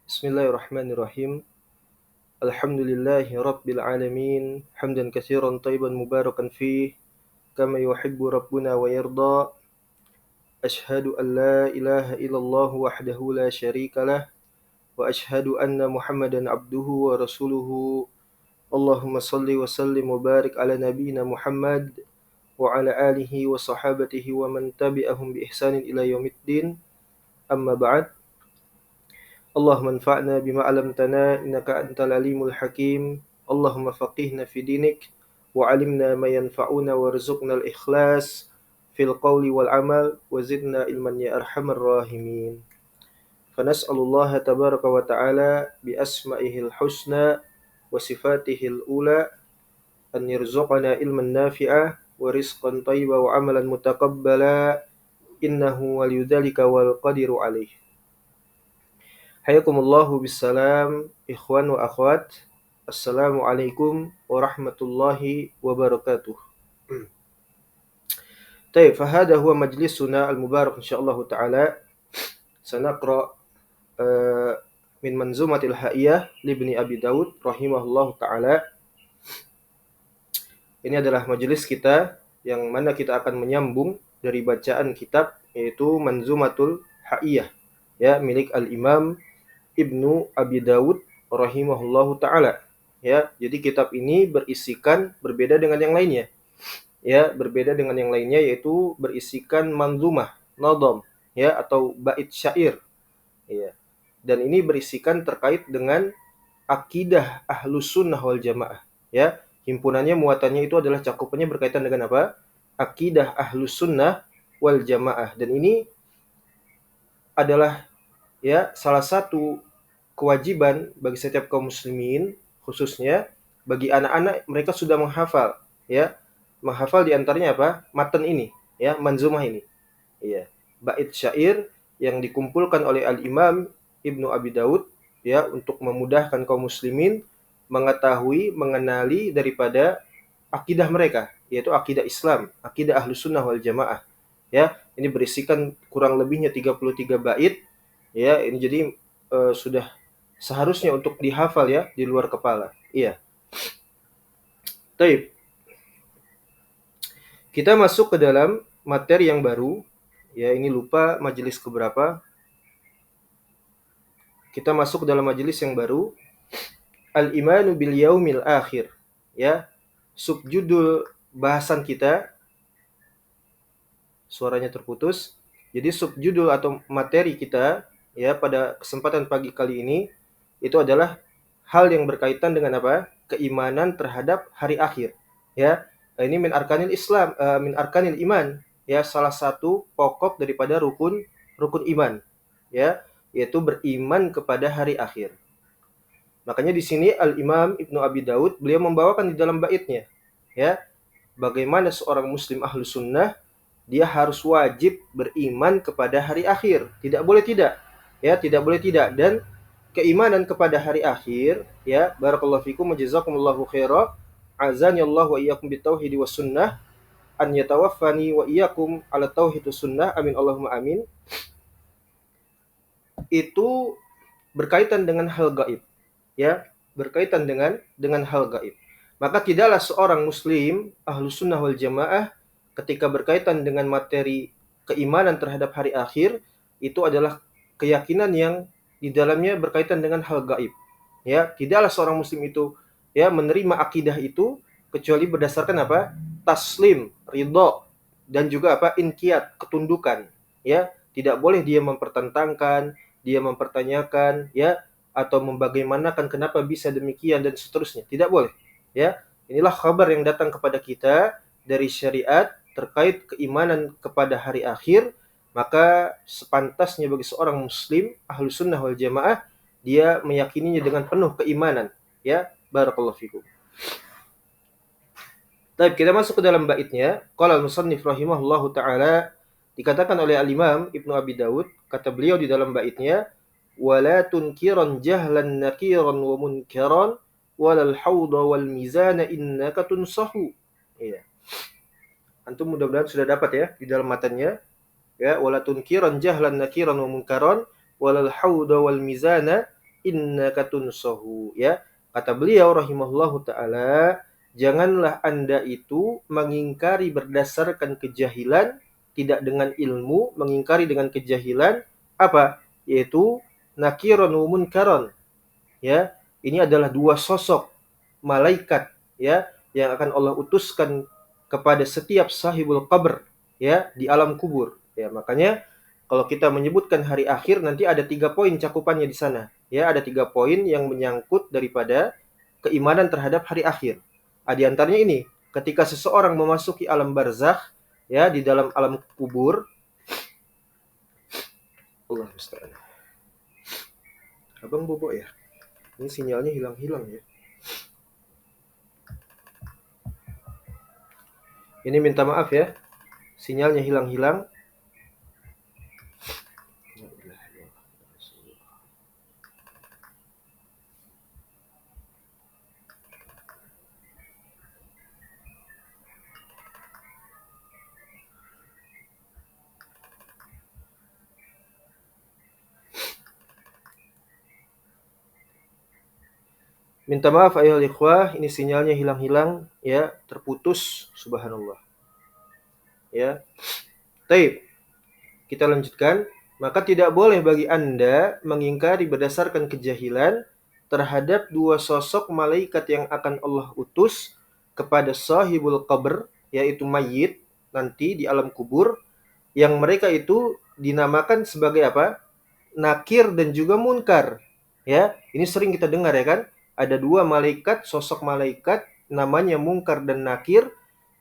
Bismillahirrahmanirrahim. Alhamdulillahi rabbil alamin. Hamdan katsiran thayyiban mubarakan fih kama yuhibbu rabbuna wa yarda. Ashhadu an la ilaha illallah wahdahu la syarika lah wa ashhadu anna Muhammadan abduhu wa rasuluhu. Allahumma salli wa sallim wa barik ala nabiyyina Muhammad wa ala alihi wa sahabatihi wa man tabi'ahum bi ihsanin ila yaumiddin. Amma ba'd. اللهم انفعنا بما علمتنا إنك أنت العليم الحكيم اللهم فقهنا في دينك وعلمنا ما ينفعنا وارزقنا الإخلاص في القول والعمل وزدنا علما يا أرحم الراحمين فنسأل الله تبارك وتعالى بأسمائه الحسنى وصفاته الأولى أن يرزقنا علما نافعا ورزقا طيبا وعملا متقبلا إنه ولي ذلك والقدير عليه. Hayakumullahu bisalam, ikhwan wa akhwat. Assalamualaikum warahmatullahi wabarakatuh. Taib, fahada huwa majlisuna al-mubarak insyaallah ta'ala. Sanaqra min manzumatil ha'iyah libni Abi Daud rahimahullahu ta'ala. Ini adalah majelis kita yang mana kita akan menyambung dari bacaan kitab yaitu Manzumatul Ha'iyah ya milik al-Imam Ibnu Abi Daud rahimahullahu taala. Ya, jadi kitab ini berisikan berbeda dengan yang lainnya. Ya, berbeda dengan yang lainnya yaitu berisikan manzumah, nadam, ya atau bait syair. Ya. Dan ini berisikan terkait dengan akidah Ahlus Sunnah wal Jamaah. Ya, himpunannya muatannya itu adalah cakupannya berkaitan dengan apa? Akidah Ahlus Sunnah wal Jamaah. Dan ini adalah ya salah satu kewajiban bagi setiap kaum muslimin, khususnya bagi anak-anak mereka sudah menghafal, ya. Menghafal di antaranya apa? Matan ini, ya, manzumah ini. Ya. Bait syair yang dikumpulkan oleh Al-Imam Ibnu Abi Daud ya untuk memudahkan kaum muslimin mengetahui, mengenali daripada akidah mereka, yaitu akidah Islam, akidah Ahlus Sunnah wal Jamaah. Ya, ini berisikan kurang lebihnya 33 bait. Ya, ini jadi sudah seharusnya untuk dihafal ya di luar kepala. Iya. Taib. Kita masuk ke dalam materi yang baru. Ya, ini lupa majelis keberapa. Kita masuk ke dalam majelis yang baru. Al-imanu bil yaumil akhir. Ya. Subjudul bahasan kita. Suaranya terputus. Jadi subjudul atau materi kita ya pada kesempatan pagi kali ini itu adalah hal yang berkaitan dengan apa? Keimanan terhadap hari akhir. Ya, ini min arkanil Islam, min arkanil iman. Ya, salah satu pokok daripada rukun iman. Ya, yaitu beriman kepada hari akhir. Makanya di sini Al-Imam Ibnu Abi Daud beliau membawakan di dalam baitnya. Ya, bagaimana seorang muslim ahlu sunnah dia harus wajib beriman kepada hari akhir. Tidak boleh tidak. Ya, tidak boleh tidak. Dan keimanan kepada hari akhir ya barakallahu fikum jazakumullahu khairan azani Allah wa iyyakum bitauhid was sunnah an yatawaffani wa iyyakum ala tauhid was sunnah amin Allahumma amin. Itu berkaitan dengan hal gaib ya berkaitan dengan hal gaib. Maka tidaklah seorang muslim Ahlus Sunnah wal Jamaah ketika berkaitan dengan materi keimanan terhadap hari akhir itu adalah keyakinan yang di dalamnya berkaitan dengan hal gaib. Ya, tidaklah seorang muslim itu ya menerima akidah itu kecuali berdasarkan apa? Taslim, ridho dan juga apa? Inqiyad, ketundukan. Ya, tidak boleh dia mempertentangkan, dia mempertanyakan ya atau membagaimanakan kenapa bisa demikian dan seterusnya. Tidak boleh. Ya, inilah kabar yang datang kepada kita dari syariat terkait keimanan kepada hari akhir. Maka sepantasnya bagi seorang muslim Ahlus Sunnah wal Jamaah dia meyakininya dengan penuh keimanan ya barakallahu fikum. Baik, kita masuk ke dalam baitnya. Qala al-musannif rahimahullahu taala dikatakan oleh al-Imam Ibnu Abi Daud kata beliau di dalam baitnya wala tunkiran jahlan nakiran wa munkaran walal hawda wal mizana innaka tunsahu. Iya. Antum mudah-mudahan sudah dapat ya di dalam matanya. Ya wala tunkiran jahlan nakiran wa munkaran walal hauda wal mizana innaka tunsahu, ya. Kata beliau rahimahullahu taala, janganlah Anda itu mengingkari berdasarkan kejahilan, tidak dengan ilmu, mengingkari dengan kejahilan apa? Yaitu nakiron wa munkaron, ya. Ini adalah dua sosok malaikat, ya, yang akan Allah utuskan kepada setiap sahibul qabr, ya, di alam kubur, ya. Makanya kalau kita menyebutkan hari akhir, nanti ada 3 poin cakupannya di sana, ya. Ada 3 poin yang menyangkut daripada keimanan terhadap hari akhir. Di antaranya ini, ketika seseorang memasuki alam barzakh, ya, di dalam alam kubur, Allah musta'an. Abang bobok ya? Ini sinyalnya hilang-hilang ya. Ini minta maaf ya, sinyalnya hilang-hilang. Minta maaf ayol ikhwah, ini sinyalnya hilang-hilang ya, terputus, subhanallah. Ya. Taib. Kita lanjutkan. Maka tidak boleh bagi Anda mengingkari berdasarkan kejahilan terhadap dua sosok malaikat yang akan Allah utus kepada sahibul qabr, yaitu mayit nanti di alam kubur, yang mereka itu dinamakan sebagai apa? Nakir dan juga munkar. Ya, ini sering kita dengar ya kan? Ada dua malaikat, sosok malaikat namanya munkar dan nakir,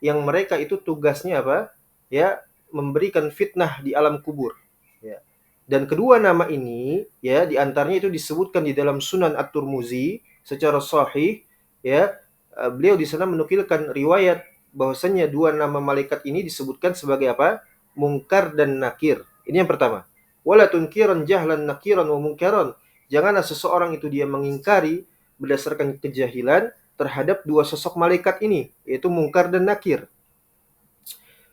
yang mereka itu tugasnya apa? Ya, memberikan fitnah di alam kubur. Ya. Dan kedua nama ini, ya, di antaranya itu disebutkan di dalam Sunan At-Tirmizi secara sahih, ya. Beliau di sana menukilkan riwayat bahwasanya dua nama malaikat ini disebutkan sebagai apa? Munkar dan nakir. Ini yang pertama. Wala tunkiran jahlan nakiran wa munkaran. Janganlah seseorang itu dia mengingkari berdasarkan kejahilan terhadap dua sosok malaikat ini, yaitu munkar dan nakir.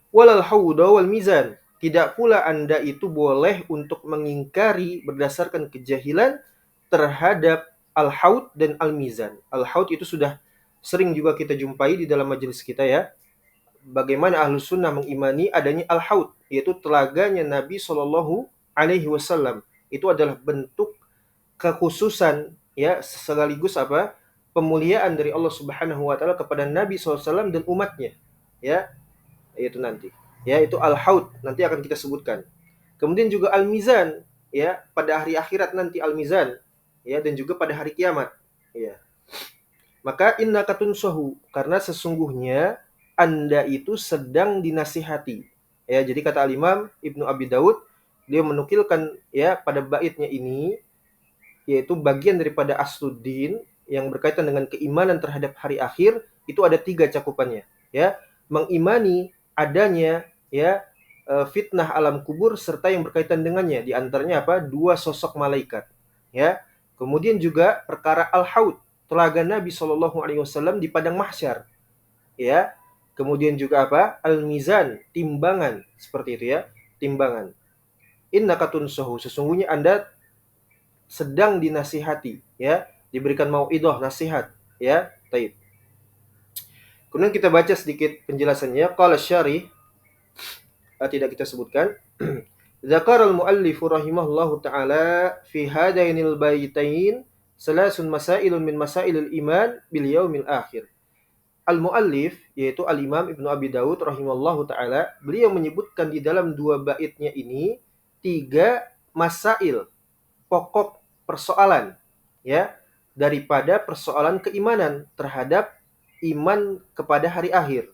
Walal hauda wal mizan. Tidak pula Anda itu boleh untuk mengingkari berdasarkan kejahilan terhadap al-haud dan al-mizan. Al-haud itu sudah sering juga kita jumpai di dalam majelis kita ya. Bagaimana Ahlus Sunnah mengimani adanya al-haud, yaitu telaganya Nabi Shallallahu Alaihi Wasallam. Itu adalah bentuk kekhususan ya, sekaligus apa? Pemuliaan dari Allah Subhanahu Wa Taala kepada Nabi SAW dan umatnya. Ya, itu nanti. Ya, itu al-haud nanti akan kita sebutkan. Kemudian juga al-mizan, ya, pada hari akhirat nanti al-mizan, ya, dan juga pada hari kiamat, ya. Maka innaka tunsahu, karena sesungguhnya Anda itu sedang dinasihati. Ya, jadi kata al-Imam Ibnu Abi Daud, dia menukilkan ya pada baitnya ini, yaitu bagian daripada asluddin yang berkaitan dengan keimanan terhadap hari akhir, itu ada 3 cakupannya, ya. Mengimani adanya ya fitnah alam kubur serta yang berkaitan dengannya, di antaranya apa? 2 sosok malaikat, ya. Kemudian juga perkara al-haud, telaga Nabi Shallallahu Alaihi Wasallam di padang mahsyar, ya. Kemudian juga apa? Al-mizan, timbangan, seperti itu ya, timbangan. Innaka tunsahu, sesungguhnya Anda sedang dinasihati, ya, diberikan mauidhah, nasihat, ya. Taib. Kemudian kita baca sedikit penjelasannya. Qala syarih, tidak kita sebutkan. Zakar al-muallif rahimahullahu taala fi hadainil baitain salasun masailun min masailil iman bil yaumil akhir. Al-muallif yaitu al-Imam Ibnu Abi Daud rahimahullahu taala, beliau menyebutkan di dalam 2 baitnya ini 3 masail, pokok persoalan, ya, daripada persoalan keimanan terhadap iman kepada hari akhir.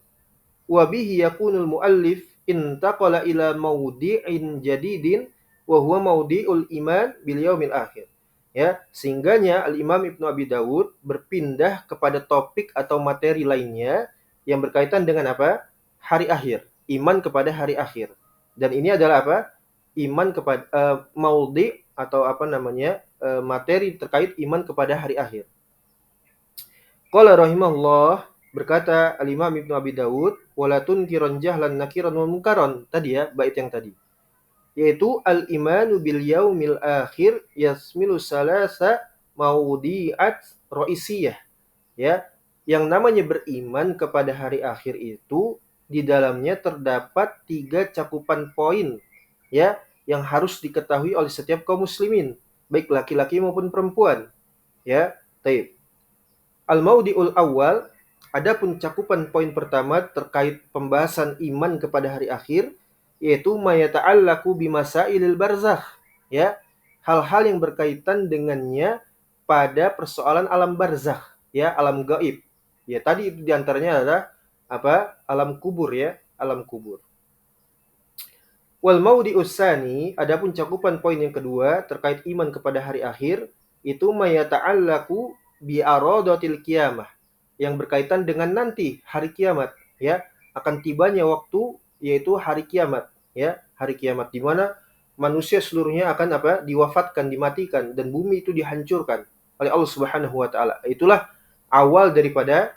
Wa bihi yakunul muallif intaqala ila maudi'in jadidin wa huwa maudi'ul iman bil yaumil akhir. Ya, sehingganya Al-Imam Ibnu Abi Dawud berpindah kepada topik atau materi lainnya yang berkaitan dengan apa? Hari akhir, iman kepada hari akhir. Dan ini adalah apa? Iman kepada maudi atau apa namanya? Materi terkait iman kepada hari akhir. Qala rahimahullah, berkata Al-Imam Ibnu Abi Dawud, wala tunkiran jahlan nakiran wa munkaran, tadi ya, bait yang tadi. Yaitu al-imanu bil yaumil akhir yasmilu salasa maudi'at ra'isiyah, ya. Yang namanya beriman kepada hari akhir itu di dalamnya terdapat 3 cakupan poin, ya, yang harus diketahui oleh setiap kaum muslimin, baik laki-laki maupun perempuan, ya. Taib. Al-maudi'ul awal, adapun cakupan poin pertama terkait pembahasan iman kepada hari akhir, yaitu mayata'allaku bimasailil barzakh, ya, hal-hal yang berkaitan dengannya pada persoalan alam barzakh, ya, alam gaib. Ya, tadi itu diantaranya adalah apa? Alam kubur, ya, alam kubur. Wal maudi'us tsani, adapun cakupan poin yang kedua terkait iman kepada hari akhir, itu mayata'allaku bi aradatil qiyamah, yang berkaitan dengan nanti hari kiamat, ya, akan tibanya waktu, yaitu hari kiamat, ya, hari kiamat di mana manusia seluruhnya akan apa? Diwafatkan, dimatikan, dan bumi itu dihancurkan oleh Allah Subhanahu wa taala. Itulah awal daripada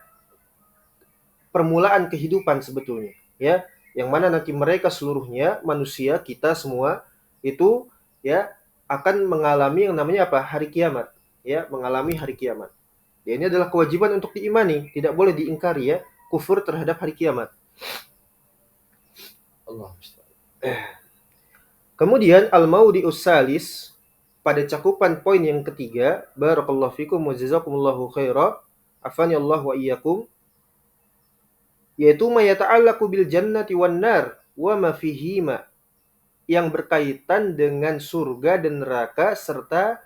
permulaan kehidupan sebetulnya, ya, yang mana nanti mereka seluruhnya manusia, kita semua itu, ya, akan mengalami yang namanya apa? Hari kiamat, ya, mengalami hari kiamat. Ya, ini adalah kewajiban untuk diimani, tidak boleh diingkari, ya, kufur terhadap hari kiamat. Allah. Kemudian al-maudi'us salis, pada cakupan poin yang ketiga, barakallahu fikum wa jazakumullahu khaira, afani Allah wa iyyakum, yaitu mayata'allaqu bil jannati wan nar wa ma fihima, yang berkaitan dengan surga dan neraka serta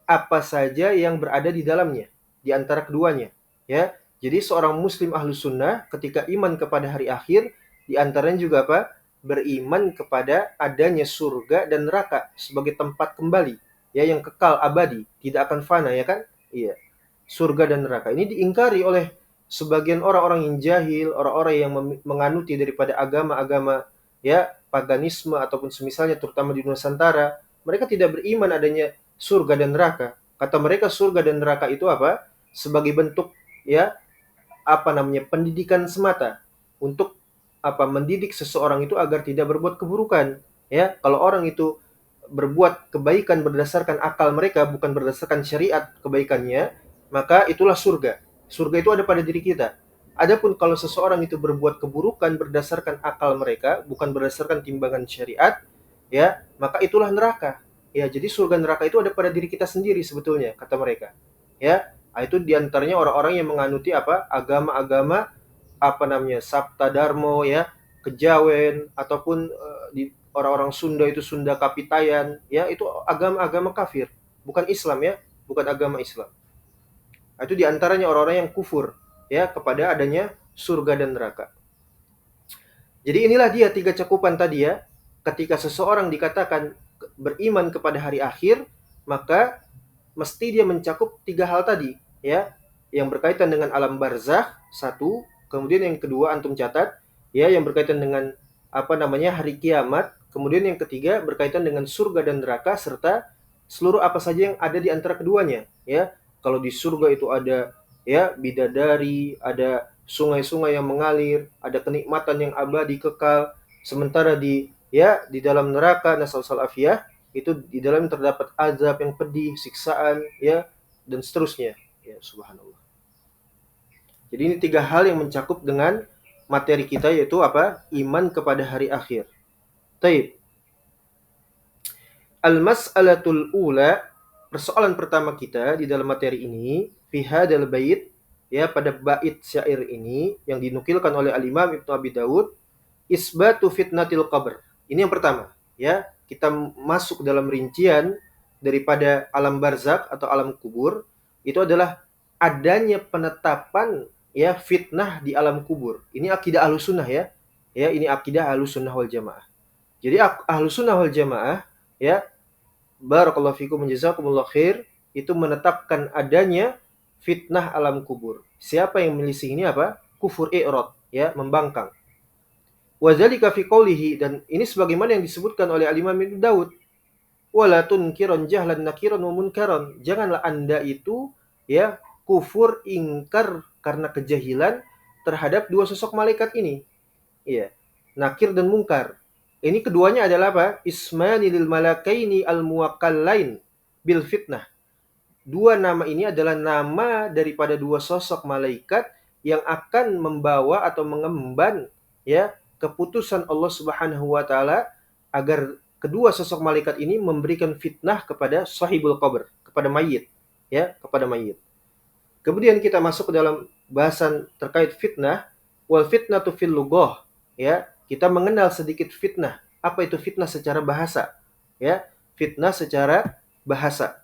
apa saja yang berada di dalamnya, di antara keduanya, ya. Jadi seorang muslim ahlu sunnah ketika iman kepada hari akhir, di antaranya juga apa? Beriman kepada adanya surga dan neraka sebagai tempat kembali, ya, yang kekal abadi, tidak akan fana, ya kan? Iya. Surga dan neraka ini diingkari oleh sebagian orang-orang yang jahil, orang-orang yang menganuti daripada agama-agama, ya, paganisme ataupun semisalnya, terutama di Nusantara. Mereka tidak beriman adanya surga dan neraka. Kata mereka surga dan neraka itu apa? Sebagai bentuk, ya, apa namanya, pendidikan semata untuk apa? Mendidik seseorang itu agar tidak berbuat keburukan, ya. Kalau orang itu berbuat kebaikan berdasarkan akal mereka, bukan berdasarkan syariat kebaikannya, maka itulah surga. Surga itu ada pada diri kita. Adapun kalau seseorang itu berbuat keburukan berdasarkan akal mereka, bukan berdasarkan timbangan syariat, ya, maka itulah neraka. Ya, jadi surga neraka itu ada pada diri kita sendiri sebetulnya, kata mereka. Ya, itu diantaranya orang-orang yang menganuti apa? Agama-agama apa namanya? Sabta Darmo, ya, Kejawen, ataupun di orang-orang Sunda itu Sunda Kapitayan, ya, itu agama-agama kafir, bukan Islam, ya, bukan agama Islam. Itu diantaranya orang-orang yang kufur, ya, kepada adanya surga dan neraka. Jadi inilah dia 3 cakupan tadi, ya. Ketika seseorang dikatakan beriman kepada hari akhir, maka mesti dia mencakup 3 hal tadi, ya, yang berkaitan dengan alam barzakh, satu, kemudian yang kedua antum catat, ya, yang berkaitan dengan apa namanya hari kiamat, kemudian yang ketiga berkaitan dengan surga dan neraka serta seluruh apa saja yang ada di antara keduanya, ya. Kalau di surga itu ada, ya, bidadari, ada sungai-sungai yang mengalir, ada kenikmatan yang abadi kekal, sementara di, ya, di dalam neraka, nasallallahu afiyah, itu di dalam terdapat azab yang pedih, siksaan, ya, dan seterusnya, ya, subhanallah. Jadi ini 3 hal yang mencakup dengan materi kita, yaitu apa? Iman kepada hari akhir. Taib. Al-mas'alatul ula, persoalan pertama kita di dalam materi ini, fi hadzal bait, ya, pada bait syair ini yang dinukilkan oleh Al-Imam Ibnu Abi Dawud, isbatu fitnatil qabr. Ini yang pertama, ya. Kita masuk dalam rincian daripada alam barzakh atau alam kubur, itu adalah adanya penetapan, ya, fitnah di alam kubur. Ini akidah Ahlussunnah, ya. Ya, ini akidah Ahlussunnah wal Jamaah. Jadi Ahlussunnah wal Jamaah, ya, barakallahu fikum jazakumullah khair, itu menetapkan adanya fitnah alam kubur. Siapa yang melisih ini apa? Kufur i'rad, ya, membangkang. Wadzalika fi qoulihi, dan ini sebagaimana yang disebutkan oleh Al-Imam Ibnu Daud, wala tunkiran jahlan nakiran wa munkaran. Janganlah Anda itu, ya, kufur ingkar karena kejahilan terhadap dua sosok malaikat ini. Iya, nakir dan mungkar. Ini keduanya adalah apa? Ismani lil malakaini al muwakkallain bil fitnah. dua nama ini adalah nama daripada dua sosok malaikat yang akan membawa atau mengemban ya keputusan Allah Subhanahu wa taala agar kedua sosok malaikat ini memberikan fitnah kepada sahibul qabr, kepada mayit, ya, kepada mayit. Kemudian kita masuk ke dalam bahasan terkait fitnah, wal fitnatu fil lughah, ya. Kita mengenal sedikit fitnah. Apa itu fitnah secara bahasa? Ya, fitnah secara bahasa.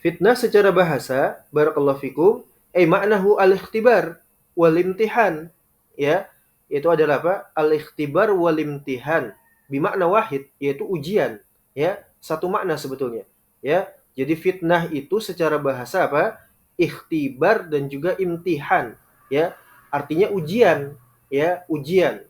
Fitnah secara bahasa, barakallahu fikum, maknahu al-ikhtibar wal imtihan. Ya, itu adalah apa? Al-ikhtibar wal imtihan. Bimakna wahid, yaitu ujian. Ya, satu makna sebetulnya. Ya, jadi fitnah itu secara bahasa apa? Ikhtibar dan juga imtihan. Ya, artinya ujian. Ya, ujian.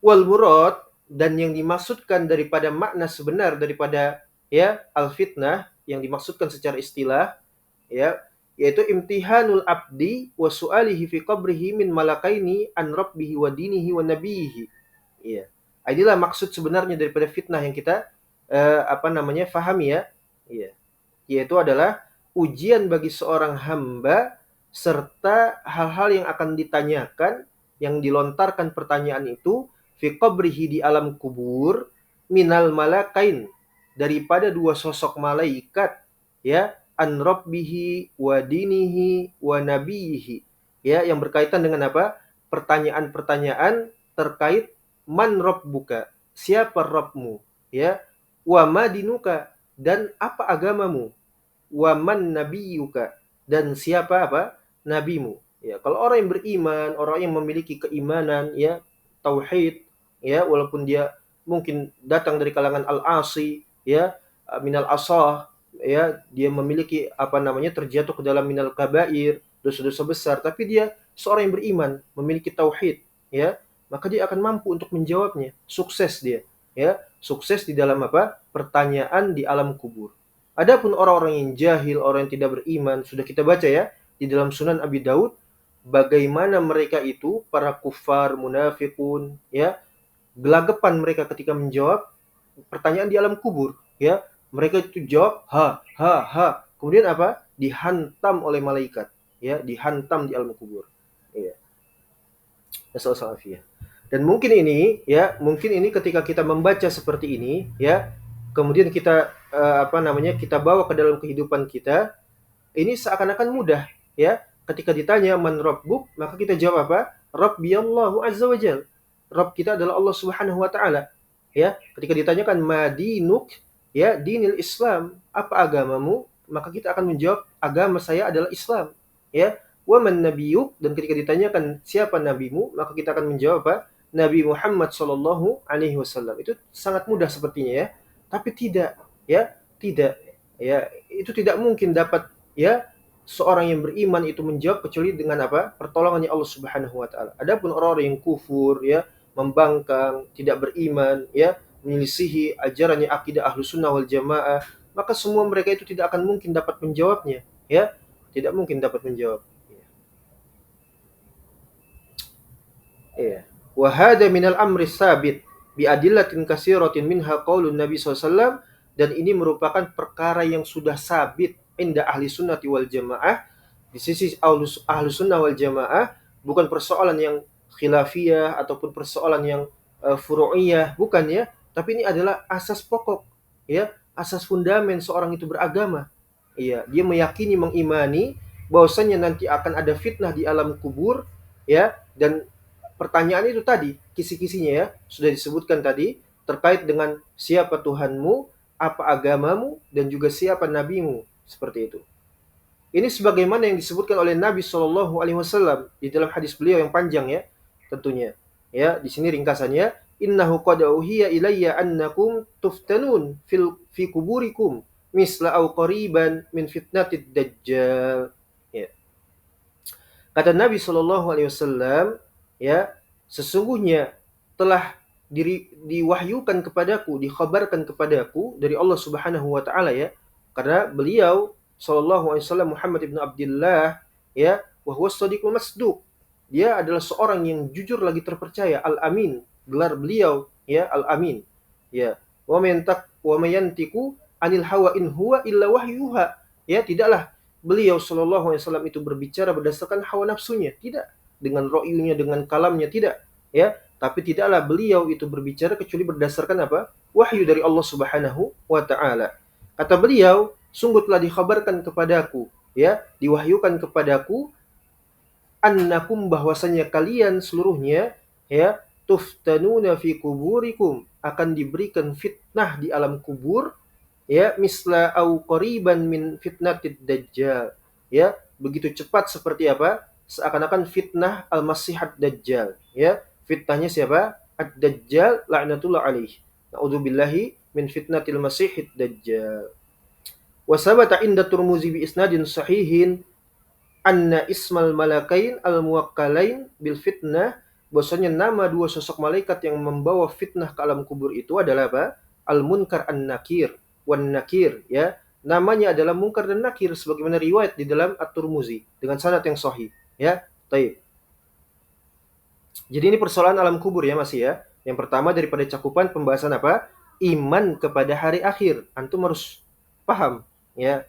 Wal murad, dan yang dimaksudkan daripada makna sebenar daripada ya al-fitnah yang dimaksudkan secara istilah ya yaitu imtihanul abdi wa su'alihi fi qabrihi min malakaini an rabbihi wa dinihi wa nabiyihi. Iya. Inilah maksud sebenarnya daripada fitnah yang kita fahami ya. Iya. Yaitu adalah ujian bagi seorang hamba serta hal-hal yang akan ditanyakan, yang dilontarkan pertanyaan itu fi qabrihi di alam kubur minal malakain, daripada dua sosok malaikat ya, an rabbihi wa dinihi wa nabiyihi, ya, yang berkaitan dengan apa? Pertanyaan-pertanyaan terkait man rabbuka, siapa Rabbmu, ya, wa madinuka, dan apa agamamu, wa man nabiyuka, dan siapa apa? Nabimu. Ya, kalau orang yang beriman, orang yang memiliki keimanan ya, tauhid ya, walaupun dia mungkin datang dari kalangan al-asi ya, minal asah ya, dia memiliki terjatuh ke dalam minal kabair, dosa-dosa besar, tapi dia seorang yang beriman, memiliki tauhid ya, maka dia akan mampu untuk menjawabnya, sukses dia ya, sukses di dalam apa? Pertanyaan di alam kubur. Adapun orang-orang yang jahil, orang yang tidak beriman, sudah kita baca ya di dalam Sunan Abi Daud bagaimana mereka itu para kufar, munafikun ya, gelagapan mereka ketika menjawab pertanyaan di alam kubur ya. Mereka itu jawab ha ha ha. Kemudian apa? Dihantam oleh malaikat ya, dihantam di alam kubur. Iya. Nasallallahu. Dan mungkin ini ya, mungkin ini ketika kita membaca seperti ini ya, kemudian kita kita bawa ke dalam kehidupan kita, ini seakan-akan mudah ya. Ketika ditanya man rabbuk, maka kita jawab apa? Rabbi Allahu azza wajal. Rabb kita adalah Allah Subhanahu wa taala. Ya, ketika ditanyakan madinuk, ya, dinil Islam, apa agamamu? Maka kita akan menjawab agama saya adalah Islam. Ya, wa man nabiyuk, dan ketika ditanyakan siapa nabimu, maka kita akan menjawab apa? Nabi Muhammad sallallahu alaihi wasallam. Itu sangat mudah sepertinya ya. Tapi tidak, ya, tidak. Ya, itu tidak mungkin dapat ya seorang yang beriman itu menjawab kecuali dengan apa? Pertolongannya Allah Subhanahu wa taala. Adapun orang-orang yang kufur ya, membangkang, tidak beriman ya, menyelisihi ajarannya akidah Ahlussunnah wal Jamaah, maka semua mereka itu tidak akan mungkin dapat menjawabnya ya. Tidak mungkin dapat menjawab. Iya. Wa hadza minal amri sabit bi adillatin katsiratin minha qaulun Nabi SAW, dan ini merupakan perkara yang sudah sabit inda ahli sunnati wal jamaah, di sisi ahli sunnah wal jamaah, bukan persoalan yang khilafiyah ataupun persoalan yang furu'iyah, bukan ya, tapi ini adalah asas pokok ya, asas fundamen seorang itu beragama. Iya, dia meyakini, mengimani bahwasanya nanti akan ada fitnah di alam kubur ya, dan pertanyaan itu tadi, kisi-kisinya ya, sudah disebutkan tadi, terkait dengan siapa Tuhanmu, apa agamamu, dan juga siapa nabimu, seperti itu. Ini sebagaimana yang disebutkan oleh Nabi Shallallahu Alaihi Wasallam di dalam hadis beliau yang panjang ya, tentunya. Ya, di sini ringkasannya, innahu qad uhiya ilayya annakum tuftanun fi kuburikum misla au qariban min fitnatid dajjal. Ya. Kata Nabi Shallallahu Alaihi Wasallam, ya, sesungguhnya telah diwahyukan kepadaku, dikhabarkan kepadaku dari Allah Subhanahu wa taala ya, karena beliau Shallallahu alaihi wasallam Muhammad ibn Abdullah ya, wa huwa shadiqul masduq. Dia adalah seorang yang jujur lagi terpercaya, al-amin, gelar beliau ya, al-amin. Ya. wa mayantiku anil hawa in huwa illa wahyuha. Ya, tidaklah beliau sallallahu alaihi wasallam itu berbicara berdasarkan hawa nafsunya, tidak, dengan ro'yunya, dengan kalamnya, tidak, ya, tapi tidaklah beliau itu berbicara kecuali berdasarkan apa? Wahyu dari Allah Subhanahu wa taala. Kata beliau, sungguh telah dikhabarkan kepadaku, ya, diwahyukan kepadaku, annakum, bahwasanya kalian seluruhnya, ya, tuftanuna fi kuburikum, akan diberikan fitnah di alam kubur, ya, misla au qariban min fitnatid dajjal, ya, begitu cepat seperti apa? Seakan-akan fitnah al-masihad dajjal, ya. Fitnahnya siapa? Ad-dajjal la'natullah alaih. Na'udzubillahi min fitnatil masihid dajjal. Wa sabata inda Turmuzi bi isnadin sahihin anna ismal malakain al-muwakkalain bil fitnah, bahwasanya nama dua sosok malaikat yang membawa fitnah ke alam kubur itu adalah apa? Al-munkar an-nakir wan nakir, ya. Namanya adalah munkar dan nakir sebagaimana riwayat di dalam At-Tirmizi dengan sanad yang sahih, ya. Baik. Jadi ini persoalan alam kubur ya masih ya. Yang pertama daripada cakupan pembahasan apa? Iman kepada hari akhir. Antum harus paham, ya.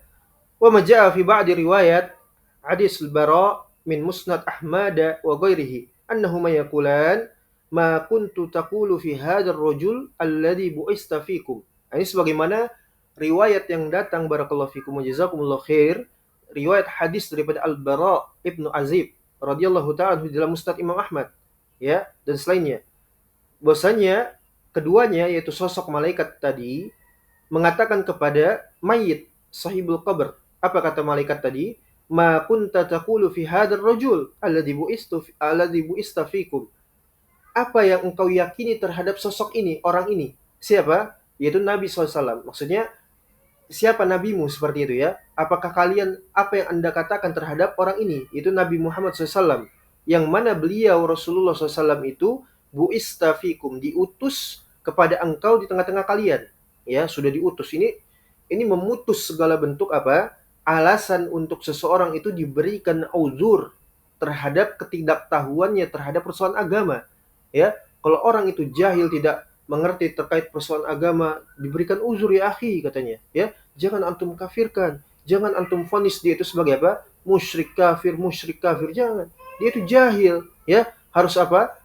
Wa majaa fi ba'di riwayat hadis al-Bara min Musnad Ahmad wa ghairihi annahuma yaqulan ma kuntu taqulu fi hadzal rajul alladhi bu'ista fikum. Ini sebagaimana riwayat yang datang, barakallahu fikum wa jazakumullahu khair, riwayat hadis daripada Al-Bara Ibnu Azib radhiyallahu ta'ala di dalam Musnad Imam Ahmad, ya, dan selainnya. Bahwasanya keduanya, yaitu sosok malaikat tadi, mengatakan kepada mayit sahibul qabr. Apa kata malaikat tadi? Ma kunta taqulu fi hadzal rajul alladhi bu'ista fikum. Apa yang engkau yakini terhadap sosok ini, orang ini? Siapa? Yaitu Nabi SAW. Maksudnya, siapa nabimu, seperti itu ya? Apakah kalian, apa yang Anda katakan terhadap orang ini? Itu Nabi Muhammad SAW. Yang mana beliau Rasulullah SAW itu bu'ista fikum, diutus kepada engkau di tengah-tengah kalian. Ya, sudah diutus. Ini memutus segala bentuk apa? Alasan untuk seseorang itu diberikan uzur terhadap ketidaktahuannya terhadap persoalan agama. Ya, kalau orang itu jahil, tidak mengerti terkait persoalan agama, diberikan uzur ya akhi, katanya, ya. Jangan antum kafirkan, jangan antum vonis dia itu sebagai apa? Musyrik kafir, jangan. Dia itu jahil, ya. Harus apa?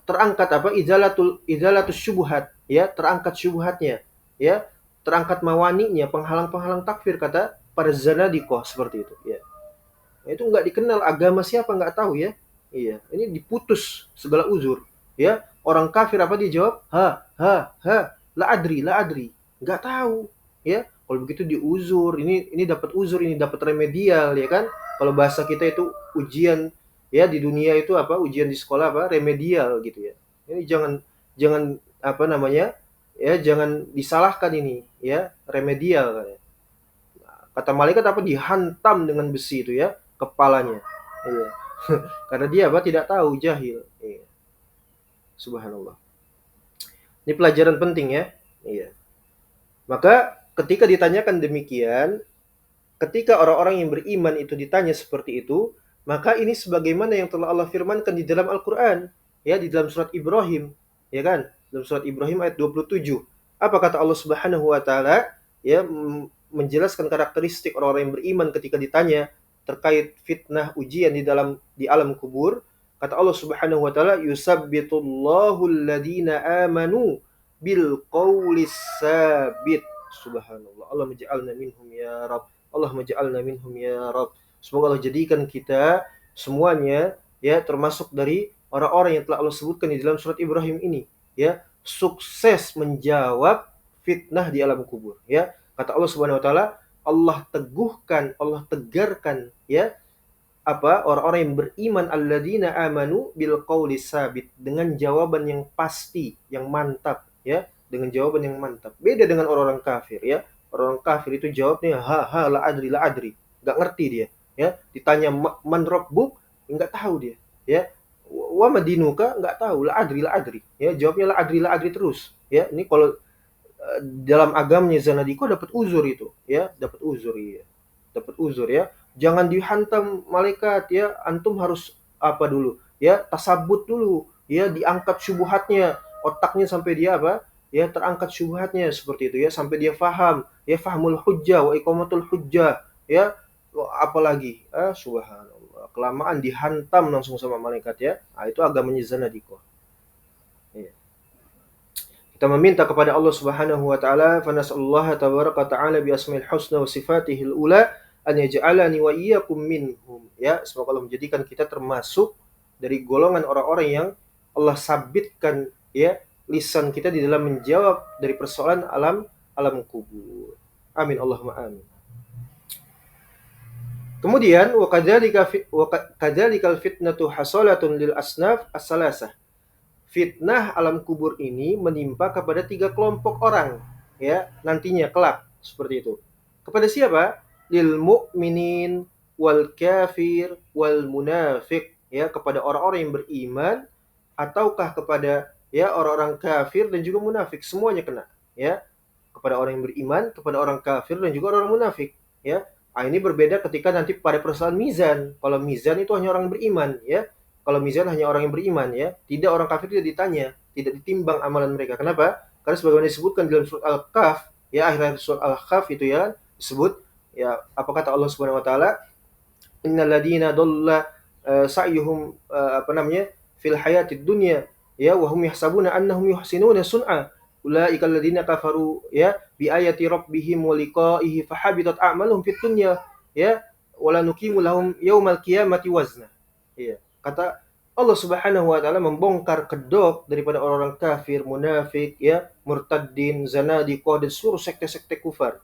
Terangkat apa? Izalatus syubhat, ya, terangkat syubhatnya, ya. Terangkat mawaninya, penghalang-penghalang takfir, kata para zanadiqah, seperti itu, ya. Itu enggak dikenal agama siapa, enggak tahu, ya. Iya, ini diputus segala uzur, ya. Orang kafir apa dia jawab? La adri, enggak tahu, ya. Kalau begitu diuzur, ini dapat uzur, ini dapat remedial, ya kan? Kalau bahasa kita itu ujian, ya, di dunia itu apa? Ujian di sekolah apa? Remedial gitu ya. Ini jangan apa namanya? Ya, jangan disalahkan ini, ya, remedial. Kata malaikat apa? Dihantam dengan besi itu ya, kepalanya. Iya. Karena dia apa? Tidak tahu, jahil. Iya. Subhanallah. Ini pelajaran penting ya. Iya. Maka ketika ditanyakan demikian, ketika orang-orang yang beriman itu ditanya seperti itu, maka ini sebagaimana yang telah Allah firmankan di dalam Al-Qur'an, ya, di dalam surat Ibrahim, ya kan? Dalam surat Ibrahim ayat 27. Apa kata Allah Subhanahu wa taala? Ya, menjelaskan karakteristik orang-orang yang beriman ketika ditanya terkait fitnah ujian di alam kubur. Kata Allah Subhanahu wa taala, yusabbitullahu alladhina amanu bil qaulis sabit. Subhanallah. Allah maj'alna minhum ya Rabb. Allah maj'alna minhum ya Rabb. Semoga Allah jadikan kita semuanya, ya, termasuk dari orang-orang yang telah Allah sebutkan di dalam surat Ibrahim ini, ya, sukses menjawab fitnah di alam kubur, ya. Kata Allah Subhanahu wa taala, Allah teguhkan, Allah tegarkan, ya, apa, orang-orang yang beriman, alladzina amanu bil qauli sabit, dengan jawaban yang pasti, yang mantap, ya, dengan jawaban yang mantap. Beda dengan orang-orang kafir, ya. Orang kafir itu jawabnya la adri, enggak ngerti dia, ya. Ditanya man rabbuk, enggak tahu dia, ya. Wa madinuka, enggak tahu, la adri, ya. Jawabnya la adri terus, ya. Ini kalau dalam agamanya zanadiko dapat uzur itu, ya, dapat uzur, ya. Dapat uzur, ya. Jangan dihantam malaikat, ya. Antum harus apa dulu, ya, tasabut dulu, ya, diangkat syubhatnya, otaknya sampai dia apa? ya terangkat syubhatnya seperti itu ya sampai dia faham, ya fahmul hujjah wa iqamatul hujjah, ya apalagi subhanallah kelamaan dihantam langsung sama malaikat ya. Nah, itu agamanya zanadiqah. Ya. Kita meminta kepada Allah Subhanahu wa taala, fa nas'alullaha tabaraka ta'ala bi asmail husna wa sifatihil ula an yaj'alani wa iyyakum minhum. Ya, semoga Allah menjadikan kita termasuk dari golongan orang-orang yang Allah sabitkan ya lisan kita di dalam menjawab dari persoalan alam kubur. Amin Allahumma amin. Kemudian wa kadzalikal fitnatu hasalatun lil asnaf as-salasah. Fitnah alam kubur ini menimpa kepada 3 kelompok orang ya nantinya kelak seperti itu. Kepada siapa? Lil mu'minin wal kafir wal munafiq ya, kepada orang-orang yang beriman ataukah kepada ya orang-orang kafir dan juga munafik, semuanya kena ya. Kepada orang yang beriman, kepada orang kafir dan juga orang munafik ya. Nah, ini berbeda ketika nanti pada persoalan mizan. Kalau mizan itu hanya orang beriman ya. Kalau mizan hanya orang yang beriman ya, tidak orang kafir tidak ditanya, tidak ditimbang amalan mereka. Kenapa? Karena sebagaimana disebutkan dalam surat Al-Kahf, ya akhir surat Al-Kahf itu ya disebut ya apa kata Allah Subhanahu wa taala, innal ladina dhalla sa'yuhum fil hayatid dunya ya wa hum yahsabuna annahum yuhsinuna sun'a ulaika alladziina kafaru ya bi ayati rabbihim wa liqa'ihi fahabitat a'maluhum fid dunya ya wala nuqimu lahum yaumal qiyamati wazna. Ya. Kata Allah Subhanahu wa taala membongkar kedok daripada orang-orang kafir, munafik, ya, murtaddin, zanadiqah dan seluruh sekte-sekte kufar.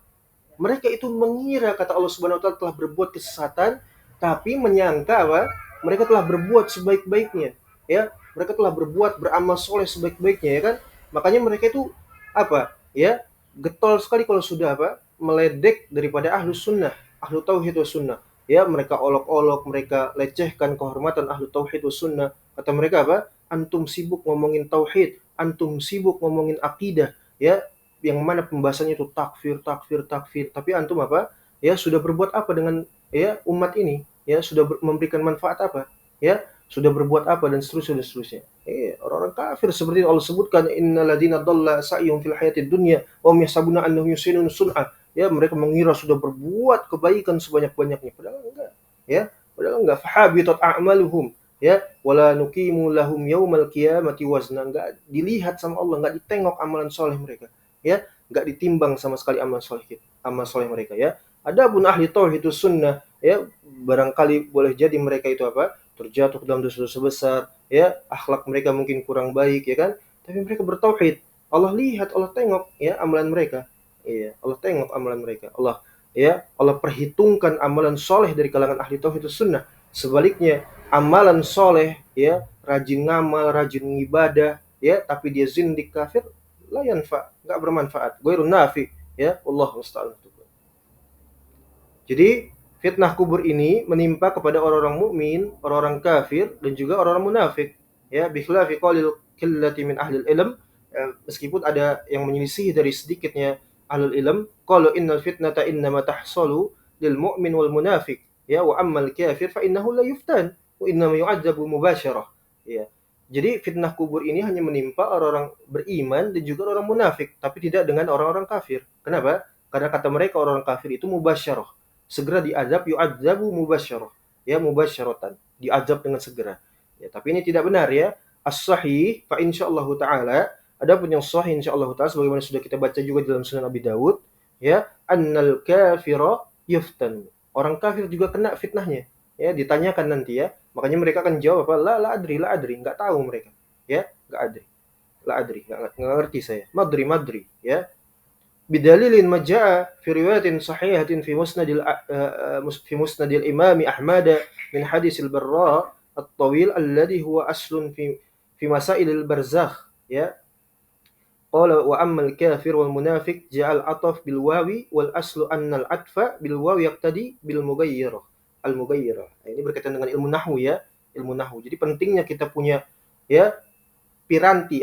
Mereka itu mengira kata Allah Subhanahu wa taala telah berbuat kesesatan, tapi menyangka apa? Mereka telah berbuat sebaik-baiknya, ya. Mereka telah berbuat beramal soleh sebaik-baiknya, ya kan? Makanya mereka itu apa? Ya, getol sekali kalau sudah apa? Meledek daripada ahlu sunnah, ahlu tauhid wa sunnah. Ya, mereka olok-olok, mereka lecehkan kehormatan ahlu tauhid wa sunnah. Kata mereka apa? Antum sibuk ngomongin tauhid, antum sibuk ngomongin akidah, ya, yang mana pembahasannya itu takfir, takfir, takfir. Tapi antum apa? Ya, sudah berbuat apa dengan ya umat ini? Ya, sudah memberikan manfaat apa? Ya, sudah berbuat apa dan seterusnya dan seterusnya. Orang-orang kafir seperti Allah sebutkan innal ladzina dhalla sa'yuhum fil hayatid dunya wa hum yahsabuna annahum yuhsinuna sun'a. Ya, mereka mengira sudah berbuat kebaikan sebanyak-banyaknya, padahal enggak. Ya, padahal enggak. Fahabitat a'maluhum. Ya, wala nuqimu lahum yaumal qiyamati wazna. Enggak dilihat sama Allah, enggak ditengok amalan soleh mereka. Ya, enggak ditimbang sama sekali amal soleh mereka ya. Adapun ahli tauhid sunnah ya, barangkali boleh jadi mereka itu apa? Terjatuh dalam dosa-dosa besar, ya, akhlak mereka mungkin kurang baik ya kan, tapi mereka bertauhid. Allah lihat, Allah tengok ya amalan mereka. Iya, Allah tengok amalan mereka. Allah perhitungkan amalan soleh dari kalangan ahli tauhid sunnah. Sebaliknya, amalan soleh ya, rajin ngamal, rajin ibadah ya, tapi dia zindik kafir, la yanfa, enggak bermanfaat. Ghairun nafi ya, Allah musta'an. Jadi fitnah kubur ini menimpa kepada orang-orang mukmin, orang-orang kafir dan juga orang-orang munafik. Ya, bikhilafi qaulil qillati min ahlil ilm, meskipun ada yang menyelisih dari sedikitnya ahlul ilm, qalu innal fitnata innama tahsalu lil mu'min wal munafiq. Ya, wa ammal kafir fa innahu la yuftan wa innama yu'adzabu mubasyarah. Ya. Jadi fitnah kubur ini hanya menimpa orang-orang beriman dan juga orang munafik, tapi tidak dengan orang-orang kafir. Kenapa? Karena kata mereka orang kafir itu mubasyarah, segera diazab, yu'adzabu mubasyarah, ya, mubasyaratan, diazab dengan segera. Ya, tapi ini tidak benar ya. As-sahih fa insyaallah taala, adapun yang sahih insyaallah taala sebagaimana sudah kita baca juga dalam Sunan Abi Dawud, ya, annal kafira yuftan. Orang kafir juga kena fitnahnya. Ya, ditanyakan nanti ya. Makanya mereka akan jawab apa? La adri, enggak tahu mereka. Ya, enggak adri. La adri, enggak ngerti saya. Madri, ya. بدليل ما جاء في رواية صحيحة في مسند الإمام أحمد من حديث البراء الطويل الذي هو أصل في مسائل البرزخ ya. قال وأما الكافر والمنافق جاء العطف بالواو والأصل أن العطف بالواو يقتدي بالمغيرة المغيرة. Ini berkaitan dengan ilmu nahwu ya, ilmu nahwu. Jadi pentingnya kita punya ya piranti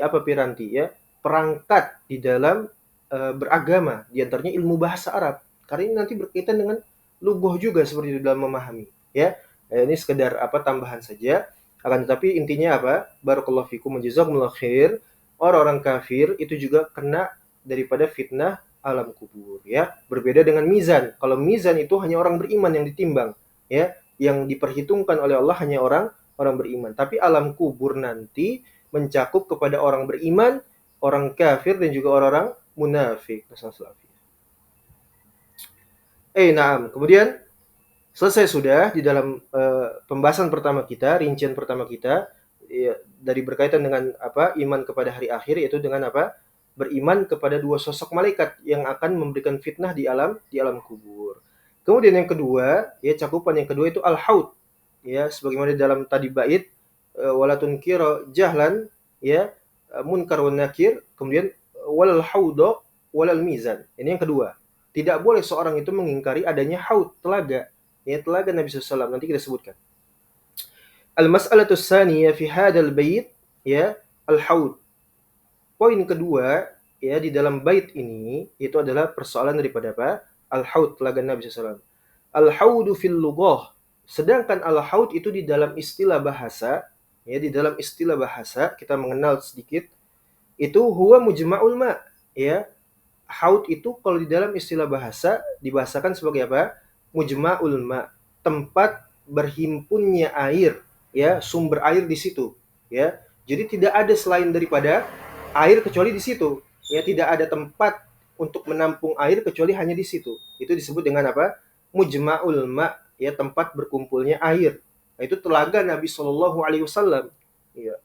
ya, perangkat di dalam beragama, di antaranya ilmu bahasa Arab. Karena ini nanti berkaitan dengan lughah juga seperti itu dalam memahami, ya. Ini sekedar tambahan saja. Akan tetapi intinya apa? Barakallahu fikum wa jazakumullahu khair. orang-orang kafir itu juga kena daripada fitnah alam kubur, ya. Berbeda dengan mizan. Kalau mizan itu hanya orang beriman yang ditimbang, ya. Yang diperhitungkan oleh Allah hanya orang beriman. Tapi alam kubur nanti mencakup kepada orang beriman, orang kafir dan juga orang-orang munafik. Naam. Kemudian selesai sudah di dalam pembahasan pertama kita, rincian pertama kita, ya, dari berkaitan dengan apa? Iman kepada hari akhir, yaitu dengan apa? Beriman kepada dua sosok malaikat yang akan memberikan fitnah di alam kubur. Kemudian yang kedua, ya, cakupan yang kedua itu al-haud, ya, sebagaimana di dalam tadi bait, wala tunkira jahlan, ya, munkar wan nakir, kemudian walal haudo walal mizan. Ini yang kedua. Tidak boleh seorang itu mengingkari adanya haud, telaga. Ya, telaga Nabi SAW, nanti kita sebutkan. Al-mas'alatu tsaniyah fi hadzal bait, ya, al-haud. Poin kedua, ya, di dalam bait ini itu adalah persoalan daripada apa? Al-haud, telaga Nabi SAW. Al-haudu fil lughah. Sedangkan al-haud itu di dalam istilah bahasa, ya, di dalam istilah bahasa kita mengenal sedikit, itu huwa mujma'ul ma', ya. Haud itu kalau di dalam istilah bahasa dibahasakan sebagai apa? Mujma'ul ma', tempat berhimpunnya air, ya, sumber air di situ, ya. Jadi tidak ada selain daripada air kecuali di situ. Ya, tidak ada tempat untuk menampung air kecuali hanya di situ. Itu disebut dengan apa? Mujma'ul ma', ya, tempat berkumpulnya air. Nah, itu telaga Nabi Shallallahu alaihi wasallam. Ya.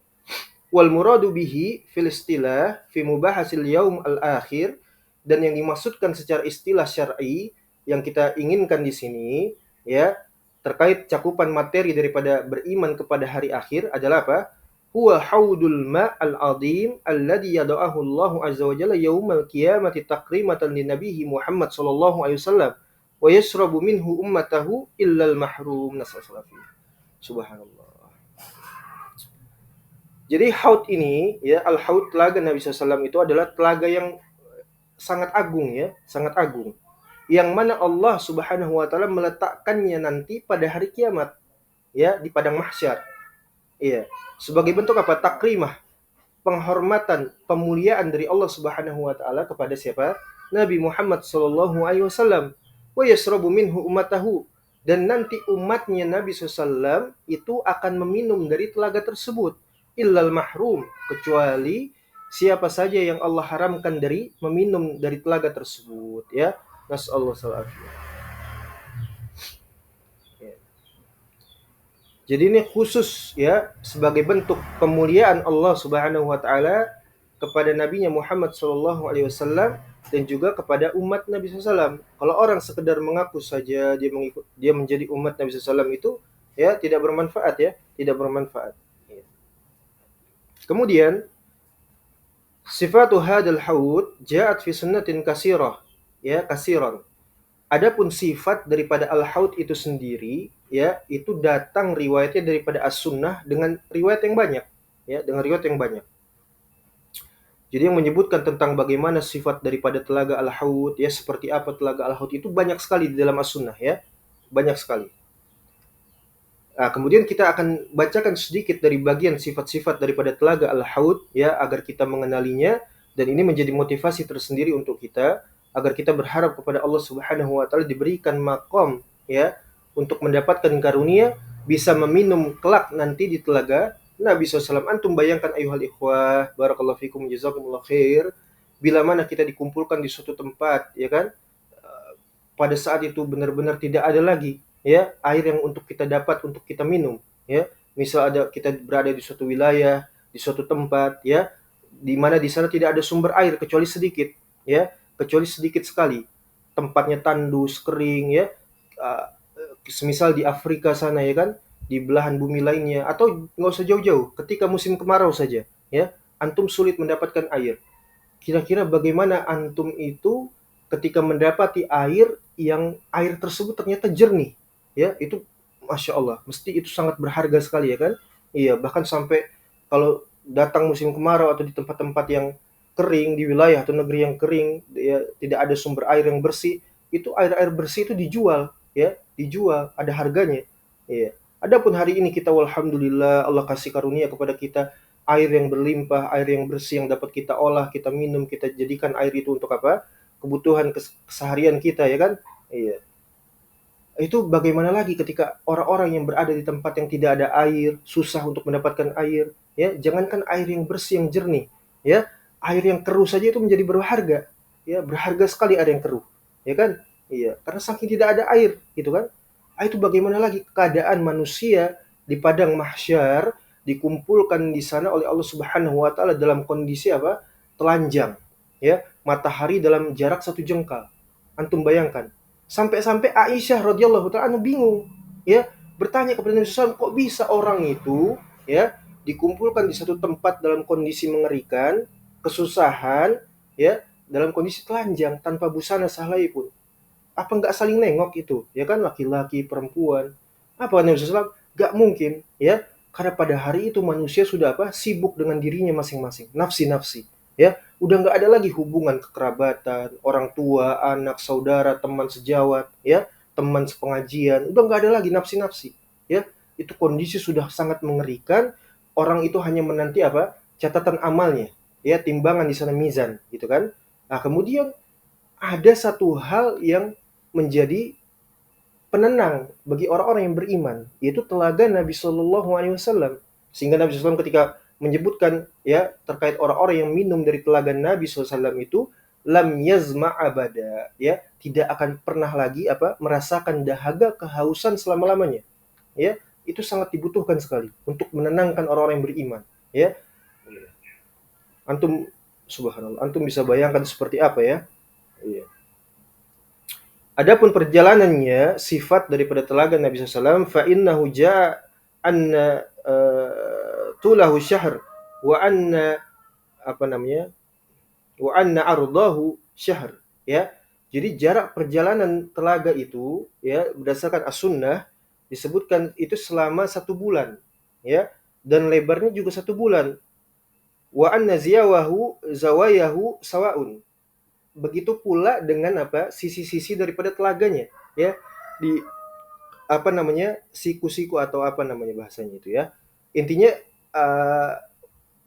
Wal muradu bihi fil istilah fi mubahasil yaum al-akhir, dan yang dimaksudkan secara istilah syar'i yang kita inginkan di sini, ya, terkait cakupan materi daripada beriman kepada hari akhir adalah apa? Huwa haudul ma'al azim alladhi yada'ahu Allah azza wa jalla yaumal qiyamati takrimatan li nabiyhi Muhammad sallallahu alaihi wasallam wa yashrabu minhu ummatahu illal mahrum. Nasallallahu. Subhanallah. Jadi haud ini, ya, al-haud, telaga Nabi SAW itu adalah telaga yang sangat agung, ya, sangat agung. Yang mana Allah Subhanahu wa taala meletakkannya nanti pada hari kiamat, ya, di padang mahsyar. Iya. Sebagai bentuk apa? Takrimah, penghormatan, pemuliaan dari Allah Subhanahu wa taala kepada siapa? Nabi Muhammad sallallahu alaihi wasallam. Wa yasrabu minhu ummatahu, dan nanti umatnya Nabi SAW itu akan meminum dari telaga tersebut. Illal mahrum, kecuali siapa saja yang Allah haramkan dari meminum dari telaga tersebut, ya. Nasallahu alaihi. Ya. Jadi ini khusus, ya, sebagai bentuk pemuliaan Allah Subhanahu wa taala kepada nabinya Muhammad sallallahu alaihi wasallam dan juga kepada umat Nabi SAW. Kalau orang sekedar mengaku saja dia menjadi umat Nabi SAW itu, ya, tidak bermanfaat, ya, tidak bermanfaat. Kemudian sifatu hadal haud ja'at fi sunnatin kasirah, ya, kasiran. Adapun sifat daripada al-haud itu sendiri, ya, itu datang riwayatnya daripada as-sunnah dengan riwayat yang banyak, ya, dengan riwayat yang banyak. Jadi yang menyebutkan tentang bagaimana sifat daripada telaga al-haud, ya, seperti apa telaga al-haud itu banyak sekali di dalam as-sunnah, ya. Banyak sekali. Nah, kemudian kita akan bacakan sedikit dari bagian sifat-sifat daripada telaga al-haud, ya, agar kita mengenalinya, dan ini menjadi motivasi tersendiri untuk kita agar kita berharap kepada Allah Subhanahu wa taala diberikan makom, ya, untuk mendapatkan karunia bisa meminum kelak nanti di telaga Nabi SAW. Antum bayangkan ayuhal ikhwah, barakallahu fikum, jazakumullah khair, bila mana kita dikumpulkan di suatu tempat, ya kan, pada saat itu benar-benar tidak ada lagi, ya, air yang untuk kita dapat untuk kita minum, ya. Misal kita berada di suatu wilayah, di suatu tempat, ya, di mana di sana tidak ada sumber air kecuali sedikit, ya, kecuali sedikit sekali. Tempatnya tandus, kering, ya. Semisal di Afrika sana, ya kan, di belahan bumi lainnya, atau nggak usah jauh-jauh, ketika musim kemarau saja, ya, antum sulit mendapatkan air. Kira-kira bagaimana antum itu ketika mendapati air yang air tersebut ternyata jernih, ya, itu Masya Allah, mesti itu sangat berharga sekali, ya kan. Iya, bahkan sampai kalau datang musim kemarau atau di tempat-tempat yang kering, di wilayah atau negeri yang kering, ya, tidak ada sumber air yang bersih, itu air-air bersih itu dijual, ya, dijual, ada harganya, ya. Adapun hari ini kita, walhamdulillah, Allah kasih karunia kepada kita air yang berlimpah, air yang bersih yang dapat kita olah, kita minum, kita jadikan air itu untuk apa? Kebutuhan keseharian kita, ya kan? Iya. Itu bagaimana lagi ketika orang-orang yang berada di tempat yang tidak ada air, susah untuk mendapatkan air, ya. Jangankan air yang bersih, yang jernih, ya. Air yang keruh saja itu menjadi berharga. Ya, berharga sekali ada yang keruh, ya kan? Iya, karena saking tidak ada air, gitu kan? Itu bagaimana lagi keadaan manusia di padang mahsyar dikumpulkan di sana oleh Allah Subhanahu wa taala dalam kondisi apa? Telanjang, ya. Matahari dalam jarak 1 jengkal. Antum bayangkan. Sampai-sampai Aisyah radhiyallahu taala bingung, ya, bertanya kepada Nabi SAW, kok bisa orang itu, ya, dikumpulkan di satu tempat dalam kondisi mengerikan, kesusahan, ya, dalam kondisi telanjang tanpa busana sehelai pun. Apa nggak saling nengok itu, ya kan, laki-laki, perempuan. Apa Nabi SAW? Gak mungkin, ya, karena pada hari itu manusia sudah apa? Sibuk dengan dirinya masing-masing, nafsi-nafsi, ya. Udah nggak ada lagi hubungan kekerabatan, orang tua, anak, saudara, teman sejawat, ya, teman sepengajian, udah nggak ada lagi nafsi-nafsi, ya. Itu kondisi sudah sangat mengerikan. Orang itu hanya menanti apa? Catatan amalnya, ya, timbangan di sana, mizan, gitu kan. Nah, kemudian ada satu hal yang menjadi penenang bagi orang-orang yang beriman, yaitu telaga Nabi Shallallahu Alaihi Wasallam. Sehingga Nabi SAW ketika menyebutkan, ya, terkait orang-orang yang minum dari telaga Nabi SAW itu, lam yazma abada, ya, tidak akan pernah lagi apa merasakan dahaga kehausan selama-lamanya, ya. Itu sangat dibutuhkan sekali untuk menenangkan orang-orang yang beriman, ya. Antum, subhanallah, antum bisa bayangkan seperti apa, ya. Iya. Adapun perjalanannya, sifat daripada telaga Nabi SAW, fa innahu jaa anna tulahu syahr wa anna apa namanya? Wa anna ardahu syahr, ya. Jadi jarak perjalanan telaga itu, ya, berdasarkan as-sunnah disebutkan itu selama 1 bulan, ya, dan lebarnya juga 1 bulan. Wa anna zawayahu sawaun. Begitu pula dengan apa? Sisi-sisi daripada telaganya, ya. Di apa namanya? Siku-siku atau apa namanya bahasanya itu, ya. Intinya uh,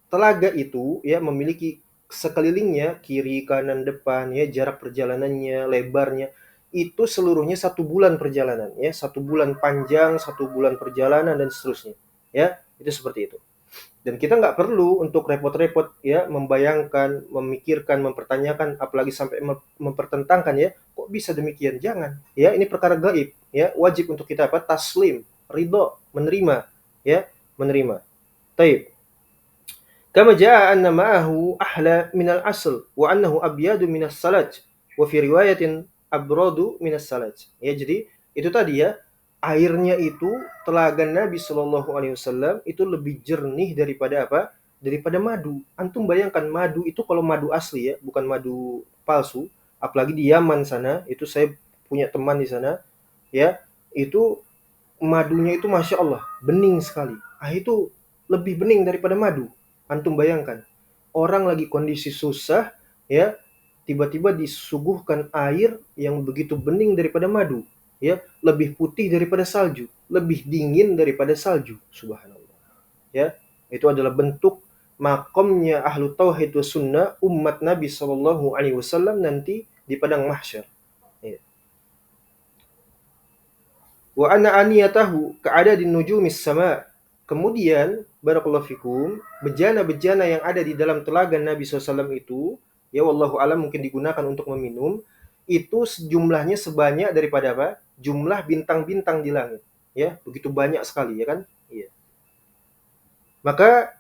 telaga itu, ya, memiliki sekelilingnya kiri, kanan, depan, ya, jarak perjalanannya, lebarnya itu seluruhnya 1 bulan perjalanan, ya, 1 bulan panjang, 1 bulan perjalanan dan seterusnya, ya. Itu seperti itu. Dan kita nggak perlu untuk repot-repot, ya, membayangkan, memikirkan, mempertanyakan, apalagi sampai mempertentangkan, ya, kok bisa demikian? Jangan, ya, ini perkara gaib, ya, wajib untuk kita apa? Taslim, ridho, menerima, ya, menerima. Taib. Kama jaa anna ma'ahu ahla minal asl wa annahu abyadu minas salaj wa fi riwayatin abradu minas salaj. Ya, jadi itu tadi, ya, airnya itu telaga Nabi Shallallahu Alaihi Wasallam itu lebih jernih daripada apa? Daripada madu. Antum bayangkan madu itu kalau madu asli, ya, bukan madu palsu. Apalagi di Yaman sana, itu saya punya teman di sana, ya, itu madunya itu masya Allah bening sekali. Itu lebih bening daripada madu. Antum bayangkan, orang lagi kondisi susah, ya, tiba-tiba disuguhkan air yang begitu bening daripada madu, ya, lebih putih daripada salju, lebih dingin daripada salju, subhanallah, ya. Itu adalah bentuk makomnya ahlu tauhid wa sunnah umat Nabi Shallallahu Alaihi Wasallam nanti di padang mahsyar, ya. Wa anna aniyatahu ka'ada di nujumis sama. Kemudian, barakallahu fikum, bejana-bejana yang ada di dalam telaga Nabi SAW itu, ya, wallahu alam, mungkin digunakan untuk meminum, itu jumlahnya sebanyak daripada apa? Jumlah bintang-bintang di langit. Ya, begitu banyak sekali, ya kan? Iya. Maka